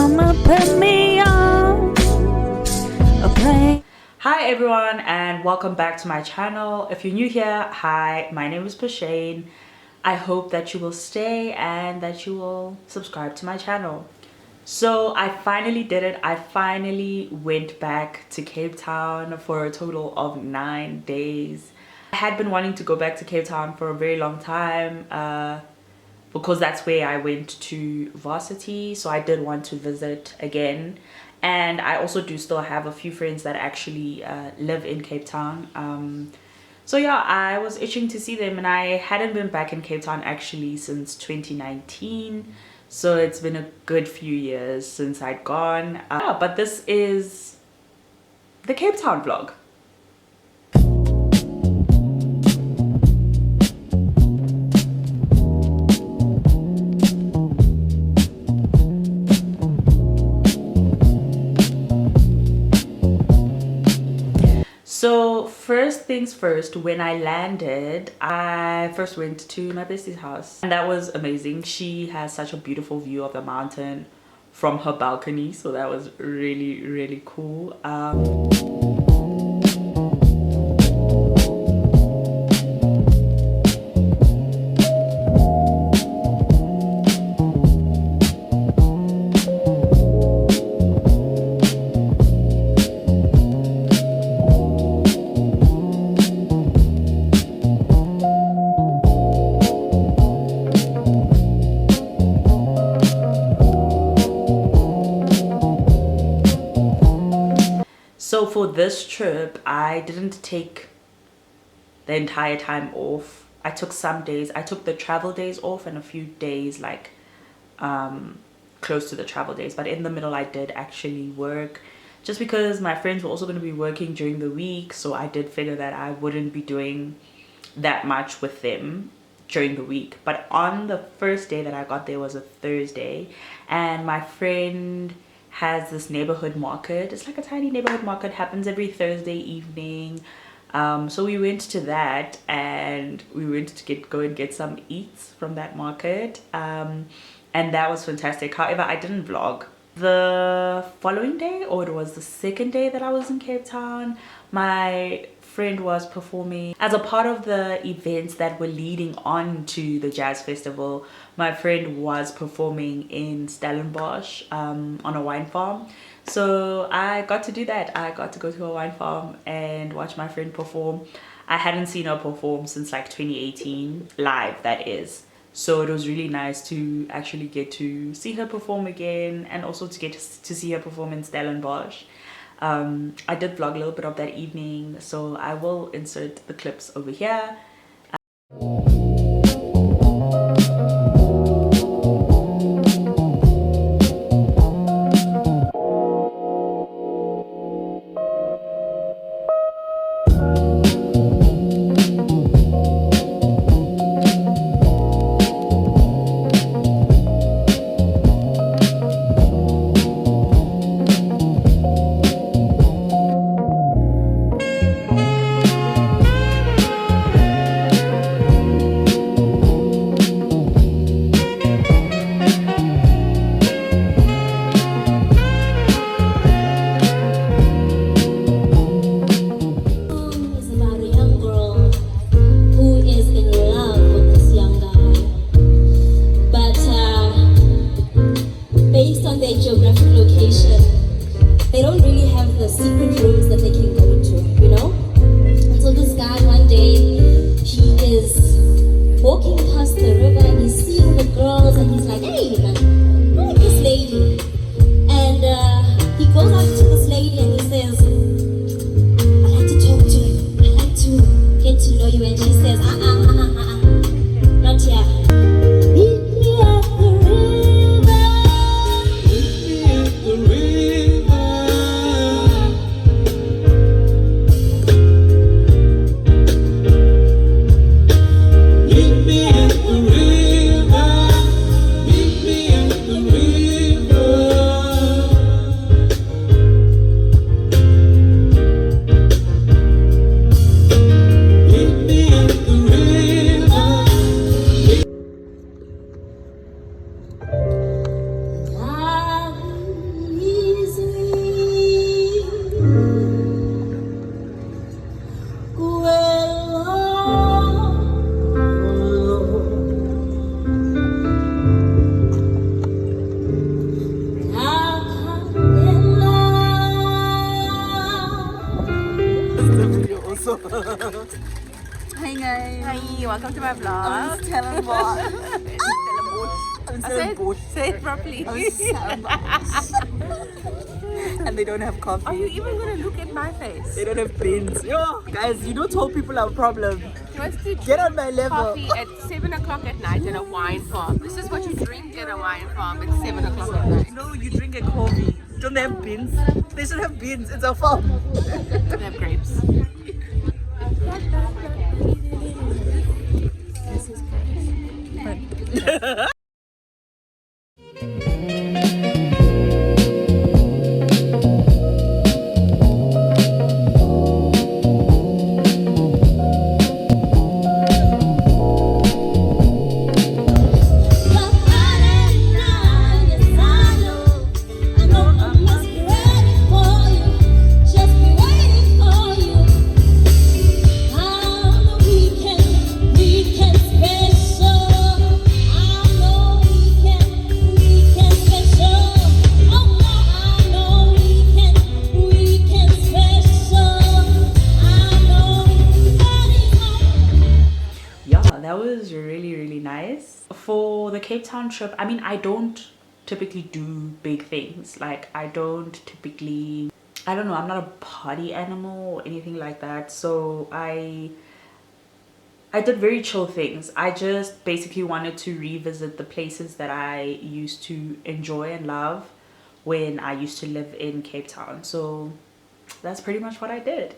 Mama put me on a plane. Hi everyone and welcome back to my channel. If you're new here, hi, my name is Pashane. I hope that you will stay and that you will subscribe to my channel. So I finally did it. I finally went back to Cape Town for a total of 9 days. I had been wanting to go back to Cape Town for a very long time because that's where I went to varsity, so I did want to visit again. And I also do still have a few friends that actually live in Cape Town. So yeah, I was itching to see them, and I hadn't been back in Cape Town actually since 2019. So it's been a good few years since I'd gone. But this is the Cape Town vlog. So first things first, when I landed, I first went to my bestie's house, and that was amazing. She has such a beautiful view of the mountain from her balcony, so that was really cool. So for this trip, I didn't take the entire time off. I took some days. I took the travel days off and a few days like close to the travel days. But in the middle, I did actually work just because my friends were also going to be working during the week. So I did figure that I wouldn't be doing that much with them during the week. But on the first day that I got there was a Thursday, and my friend has this neighborhood market. It's like a tiny neighborhood market, happens every Thursday evening. So we went to that, and we went to go and get some eats from that market, and that was fantastic. However, I didn't vlog. The following day, or it was the second day that I was in Cape Town, my friend was performing as a part of the events that were leading on to the jazz festival. My friend was performing in Stellenbosch on a wine farm, so I got to do that. I got to go to a wine farm and watch my friend perform. I hadn't seen her perform since like 2018 live, that is. So it was really nice to actually get to see her perform again, and also to get to see her perform in Stellenbosch. I did vlog a little bit of that evening, so I will insert the clips over here. They don't really have the secret rooms that they can go to, you know? And so this guy one day, he is walking past the river and he's seeing the girls and he's like, hey, man, look at this lady. And he goes up to this lady and he says, I'd like to talk to you. I'd like to get to know you. And she says, not here. Meet me at the river. Meet me at the river. Meet me at the river. Meet me welcome to my vlog. Say it properly. And they don't have coffee. Are you even gonna look at my face? They don't have beans. Yo, guys, you don't tell people our problem. He wants to Get on my level. coffee at 7 o'clock at night in a wine farm. This is what you drink at a wine farm at 7 o'clock at night. No, you drink a coffee. Don't they have beans? They should have beans. It's a farm. They have grapes. That was really, really nice. For the Cape Town trip, I mean, I don't typically do big things. Like, I don't typically, I don't know, I'm not a party animal or anything like that. So I did very chill things. I just basically wanted to revisit the places that I used to enjoy and love when I used to live in Cape Town. So that's pretty much what I did.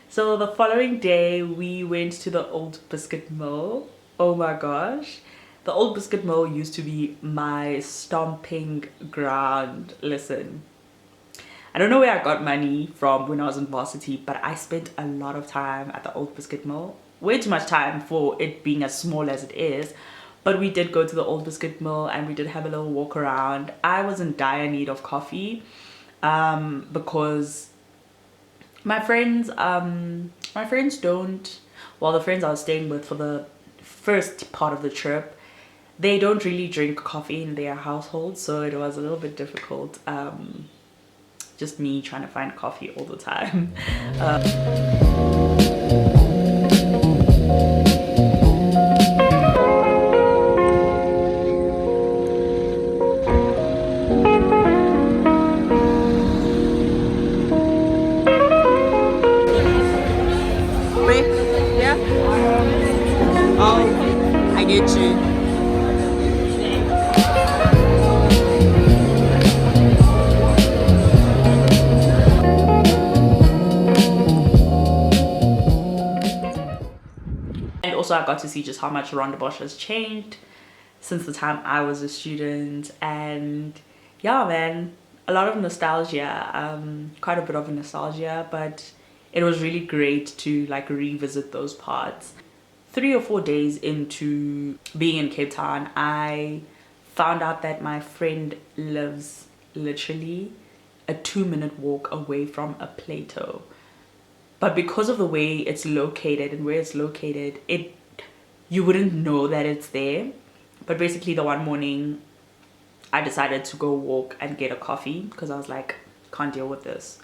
So the following day we went to the Old Biscuit Mill. Oh my gosh, the Old Biscuit Mill used to be my stomping ground. Listen, I don't know where I got money from when I was in varsity, but I spent a lot of time at the Old Biscuit Mill. Way too much time for it being as small as it is. But we did go to the Old Biscuit Mill and we did have a little walk around. I was in dire need of coffee because my friends don't, well, the friends I was staying with for the first part of the trip, they don't really drink coffee in their household, so it was a little bit difficult. Just me trying to find coffee all the time. I get you. And also I got to see just how much Rondebosch has changed since the time I was a student. And yeah, man, a lot of nostalgia, quite a bit of nostalgia, but it was really great to like revisit those parts. 3 or 4 days into being in Cape Town, I found out that my friend lives literally a 2-minute walk away from a Plato. But because of the way it's located and where it's located, you wouldn't know that it's there. But basically the one morning I decided to go walk and get a coffee because I was like, can't deal with this.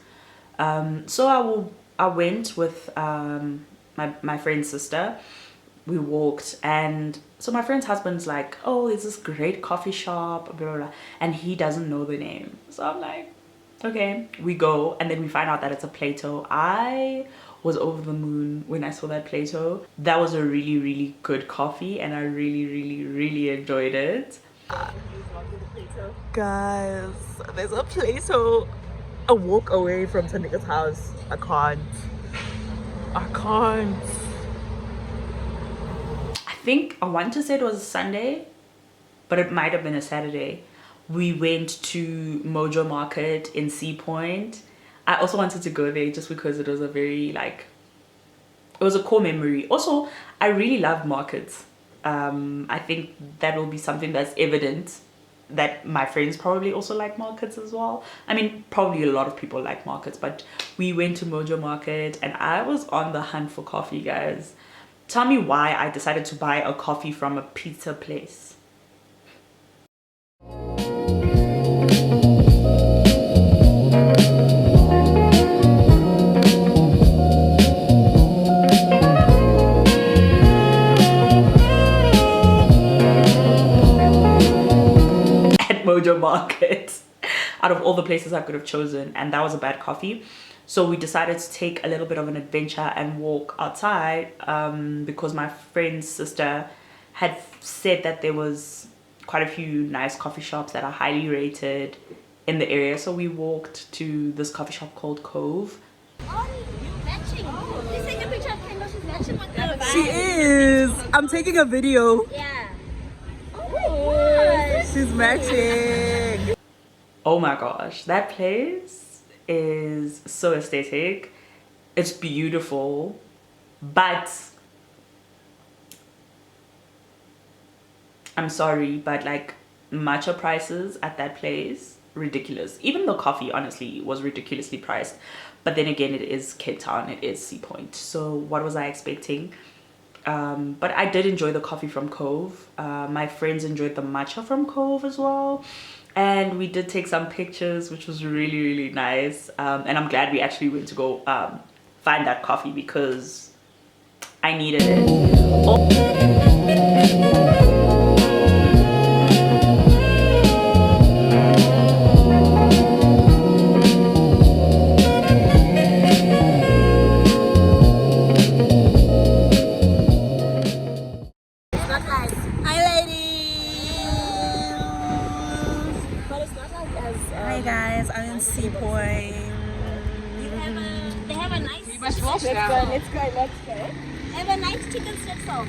So I went with my friend's sister. We walked, and so my friend's husband's like, oh, there's this great coffee shop, blah, blah, blah, and he doesn't know the name. So I'm like, okay. We go, and then we find out that it's a Plato. I was over the moon when I saw that Plato. That was a really, really good coffee, and I really, really, really enjoyed it. Guys, there's a Plato a walk away from Tanika's house. I can't. I think I want to say it was a Sunday, but it might have been a Saturday. We went to Mojo Market in Sea Point. I also wanted to go there just because it was a very like, it was a core memory. Also, I really love markets. I think that will be something that's evident that my friends probably also like markets as well. I mean, probably a lot of people like markets, but we went to Mojo Market and I was on the hunt for coffee, guys. Tell me why I decided to buy a coffee from a pizza place. Market out of all the places I could have chosen, and that was a bad coffee. So we decided to take a little bit of an adventure and walk outside, because my friend's sister had said that there was quite a few nice coffee shops that are highly rated in the area. So we walked to this coffee shop called Cove. Matching. Let's take a picture of Kendall. She's matching with the She is. I'm taking a video. Yeah. Oh, She's matching. Oh my gosh, that place is so aesthetic. It's beautiful, but I'm sorry, but like matcha prices at that place, ridiculous. Even the coffee honestly was ridiculously priced, but then again, it is Cape Town, it is Sea Point, so what was I expecting? But I did enjoy the coffee from Cove. My friends enjoyed the matcha from Cove as well, and we did take some pictures, which was really nice. And I'm glad we actually went to go find that coffee because I needed it. Hi guys, I'm in Sea Point. they have a nice. Let's go. They have a nice chicken schnitzel.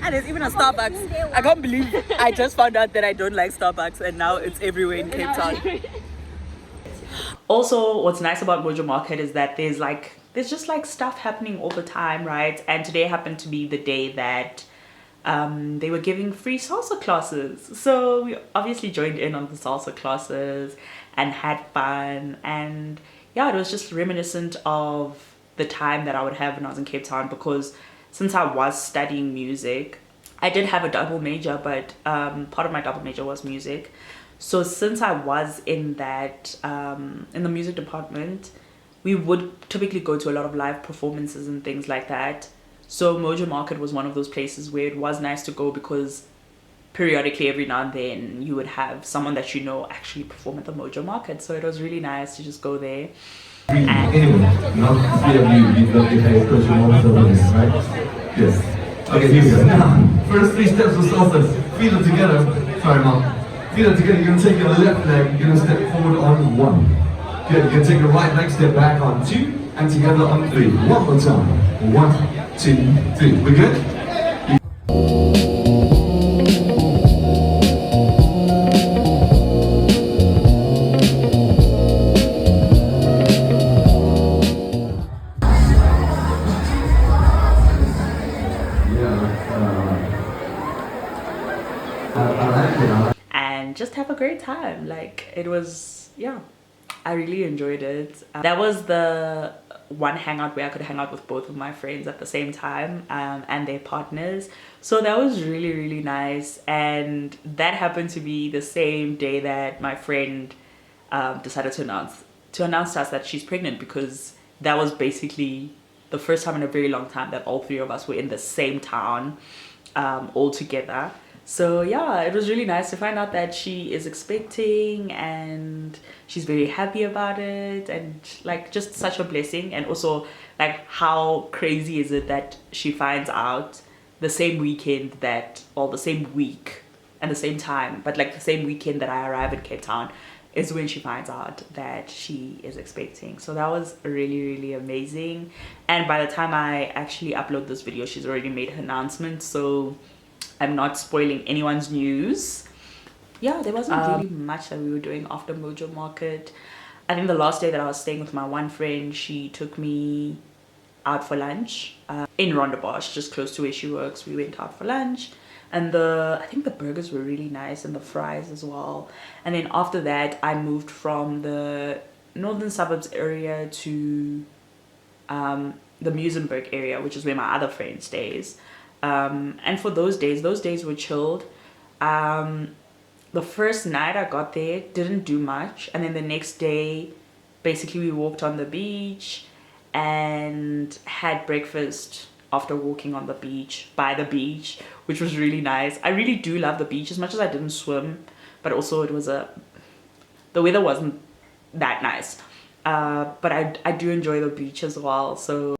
And there's even a Starbucks. I can't believe I just found out that I don't like Starbucks and now it's everywhere in Cape Town. Also, what's nice about Mojo Market is that there's just like stuff happening all the time, right? And today happened to be the day that they were giving free salsa classes, so we obviously joined in on the salsa classes and had fun. And yeah, it was just reminiscent of the time that I would have when I was in Cape Town, because since I was studying music, I did have a double major, but part of my double major was music. So since I was in that in the music department, we would typically go to a lot of live performances and things like that. So Mojo Market was one of those places where it was nice to go, because periodically every now and then you would have someone that you know actually perform at the Mojo Market. So it was really nice to just go there. Anyway, not three of you, you'd love to pay because you're more filming, right? Yes. Okay, here we go. Now, first 3 steps of salsa. Feet it together. Sorry, Mom. Feet it together. You're going to take your left leg, you're going to step forward on 1. Good. You're going to take your right leg, step back on 2, and together on 3. One more time. 1, 2, 3. We good? And just have a great time. Like, it was, yeah, I really enjoyed it. That was the one hangout where I could hang out with both of my friends at the same time, and their partners. So that was really nice. And that happened to be the same day that my friend decided to announce to us that she's pregnant, because that was basically the first time in a very long time that all 3 of us were in the same town all together. So yeah, it was really nice to find out that she is expecting, and she's very happy about it, and like just such a blessing. And also, like, how crazy is it that she finds out the same weekend that, or the same week and the same time, but like the same weekend that I arrive in Cape Town is when she finds out that she is expecting. So that was really amazing. And by the time I actually upload this video, she's already made her announcement, so I'm not spoiling anyone's news. Yeah, there wasn't really much that we were doing after Mojo Market. I think the last day that I was staying with my one friend, she took me out for lunch in Rondebosch, just close to where she works. We went out for lunch, and I think the burgers were really nice, and the fries as well. And then after that, I moved from the northern suburbs area to the Muizenberg area, which is where my other friend stays. And for those days were chilled. The first night I got there, didn't do much, and then the next day basically we walked on the beach and had breakfast after walking on the beach, by the beach, which was really nice. I really do love the beach as much as I didn't swim, but also it was the weather wasn't that nice. But I do enjoy the beach as well. So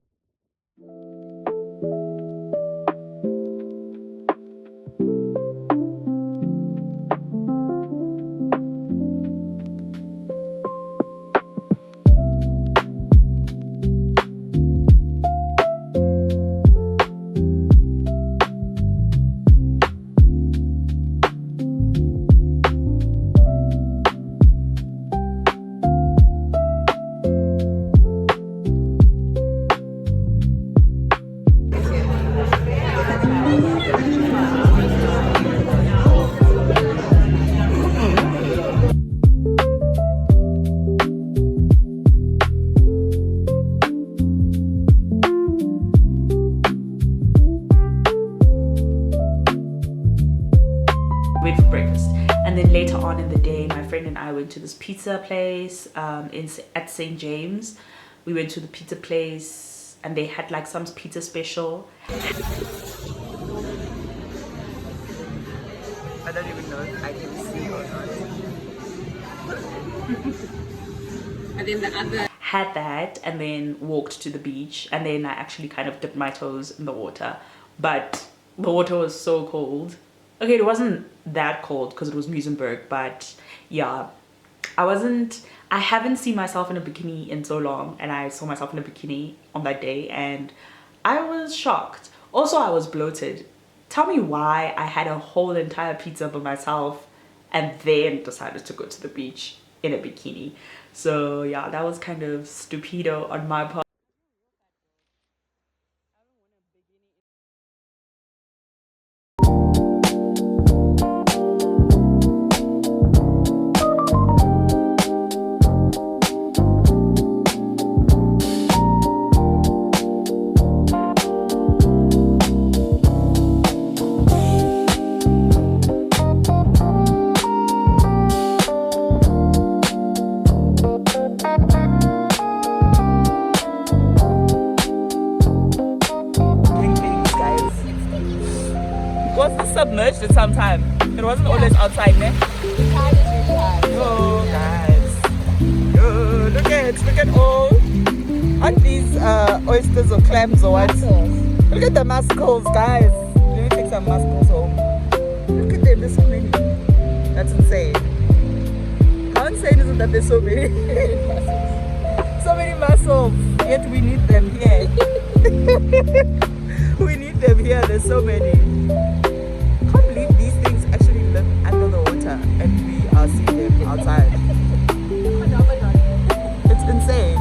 went for breakfast, and then later on in the day my friend and I went to this pizza place at St. James. We went to the pizza place and they had like some pizza special. I don't even know if I can see or not. And then the other Had that and then walked to the beach, and then I actually kind of dipped my toes in the water, but the water was so cold. Okay, it wasn't that cold because it was Muizenberg, but yeah, I haven't seen myself in a bikini in so long, and I saw myself in a bikini on that day and I was shocked. Also, I was bloated. Tell me why I had a whole entire pizza by myself and then decided to go to the beach in a bikini. So yeah, that was kind of stupido on my part. Submerged at some time. It wasn't always outside, ne? Oh, guys. Oh, look at all. Aren't these oysters or clams or what? Look at the mussels, guys. Let me take some mussels home. Look at them, there's so many. That's insane. How insane is it that there's so many? So many mussels. Yet we need them here. We need them here, there's so many. Can't believe these things actually live under the water and we are seeing them outside. It's insane.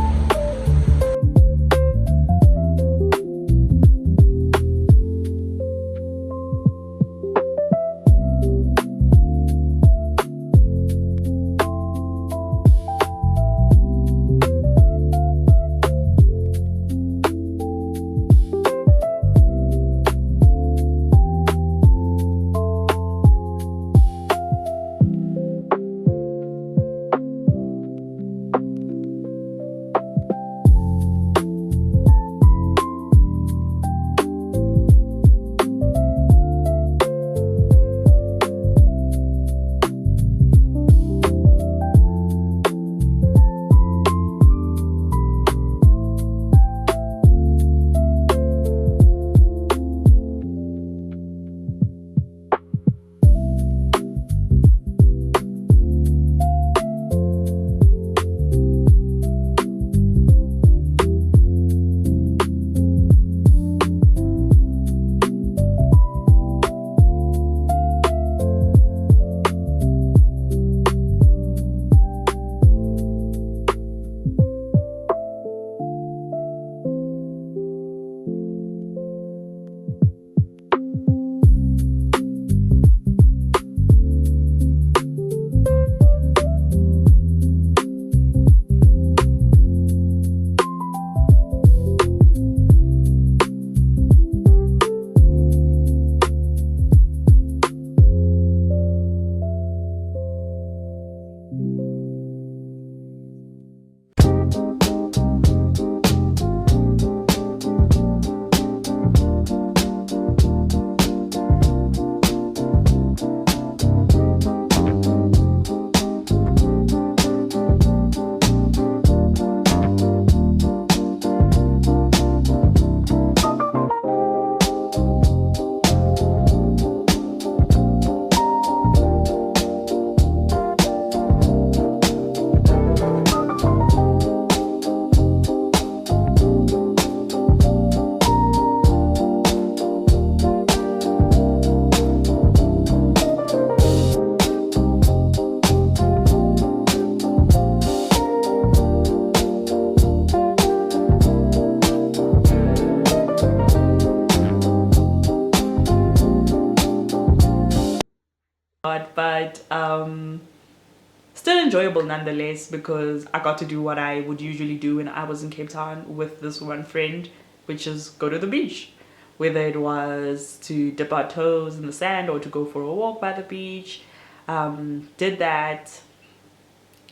still enjoyable nonetheless, because I got to do what I would usually do when I was in Cape Town with this one friend, which is go to the beach. Whether it was to dip our toes in the sand or to go for a walk by the beach. Did that.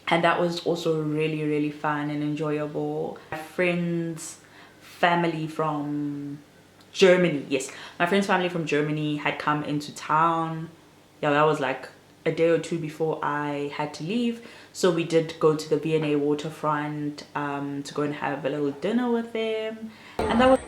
And that was also really, really fun and enjoyable. My friend's family from Germany, yes, my friend's family from Germany had come into town. Yeah, that was like a day or two before I had to leave. So we did go to the V&A waterfront to go and have a little dinner with them. And that was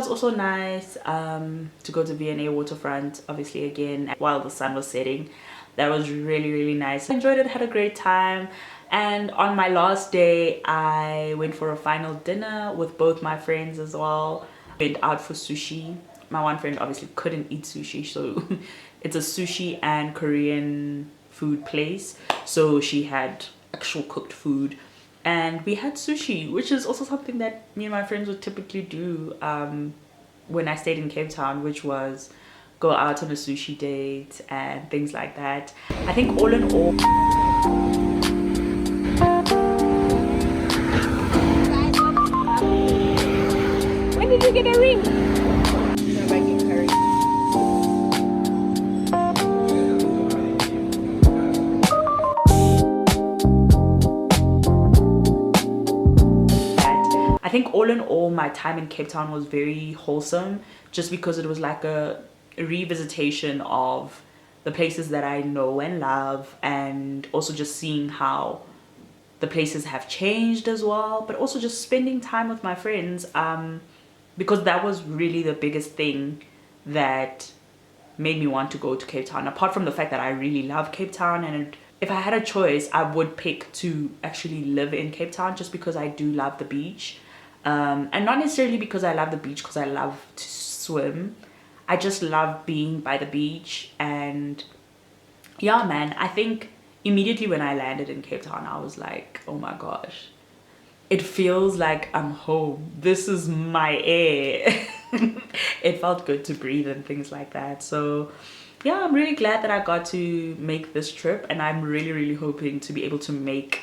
also nice to go to V&A waterfront, obviously, again while the sun was setting. That was really, really nice. I enjoyed it, had a great time. And on my last day, I went for a final dinner with both my friends as well. Went out for sushi. My one friend obviously couldn't eat sushi, so it's a sushi and Korean food place, so she had actual cooked food. And we had sushi, which is also something that me and my friends would typically do when I stayed in Cape Town, which was go out on a sushi date and things like that. I think all in all, When did you get a ring? I think all in all, my time in Cape Town was very wholesome, just because it was like a revisitation of the places that I know and love, and also just seeing how the places have changed as well, but also just spending time with my friends, because that was really the biggest thing that made me want to go to Cape Town, apart from the fact that I really love Cape Town. And if I had a choice, I would pick to actually live in Cape Town, just because I do love the beach. And not necessarily because I love the beach, because I love to swim. I just love being by the beach. And yeah, man, I think immediately when I landed in Cape Town, I was like, oh my gosh, it feels like I'm home. This is my air. It felt good to breathe and things like that. So yeah, I'm really glad that I got to make this trip, and I'm really, really hoping to be able to make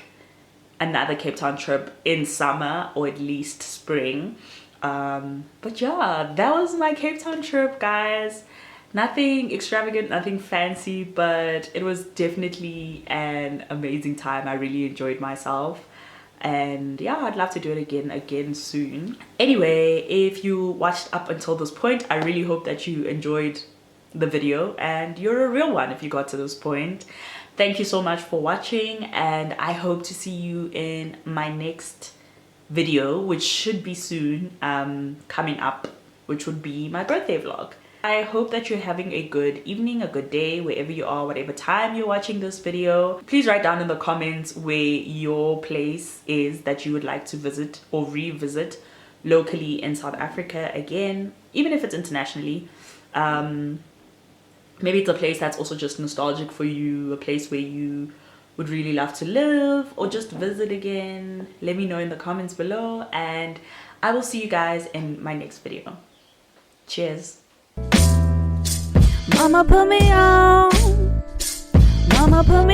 another Cape Town trip in summer, or at least spring. But yeah, that was my Cape Town trip, guys. Nothing extravagant, nothing fancy, but it was definitely an amazing time. I really enjoyed myself, and yeah, I'd love to do it again soon. Anyway, if you watched up until this point, I really hope that you enjoyed the video, and you're a real one if you got to this point. Thank you so much for watching, and I hope to see you in my next video, which should be soon, coming up, which would be my birthday vlog. I hope that you're having a good evening, a good day, wherever you are, whatever time you're watching this video. Please write down in the comments where your place is that you would like to visit or revisit locally in South Africa again, even if it's internationally. Maybe it's a place that's also just nostalgic for you, a place where you would really love to live or just visit again. Let me know in the comments below, and I will see you guys in my next video. Cheers. Mama put me on. Mama put me